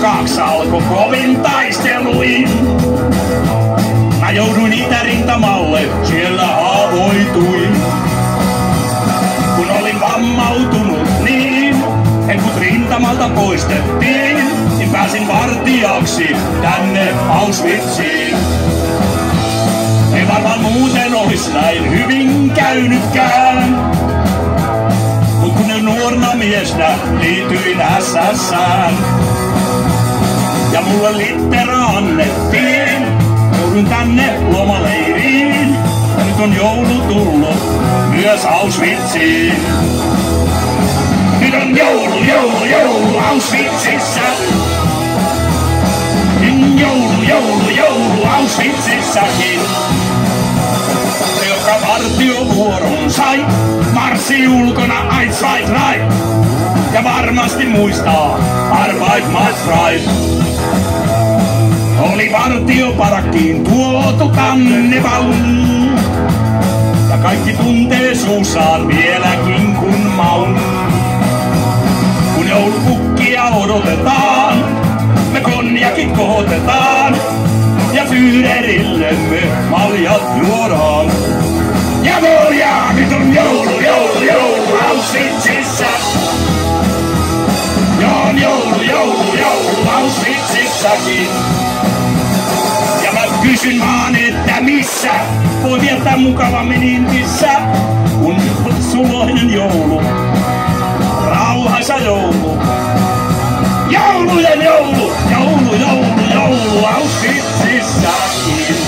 82 alkoi kovin taisteluin. Mä jouduin itärintamalle, siellä haavoituin. Kun olin vammautunut niin, et kun rintamalta poistettiin, niin pääsin vartijaksi tänne Auschwitziin. Ei varmaan muuten olis näin hyvin käynytkään. Mut kun nuorna miestä liityin SS:ään. Ja mulle littera annettiin, joudun tänne lomaleiriin. Ja nyt on joulu tullut myös Auschwitziin. Nyt on joulu Auschwitzissa. Joulu Auschwitzissakin. Se, joka vartiovuoron sai, marssi ulkona eins, zwei, drei. Ja varmasti muistaa Arbeit macht frei. Oli vartioparakkiin tuotu kanneval. Ja kaikki tuntee suussaan vieläkin kun maun. Kun joulupukkia odotetaan, me konjakit kohotetaan. Ja Führerillemme maljat juodaan. Jawohl, ja, nyt on joulu Auschwitzissa. Ja on joulu Auschwitzissakin. Ja mä kysyn vaan, että missä voi viettää mukavammin intissä, kun suloinen joulu, rauhaisa joulu. Joulu Auschwitzissakin.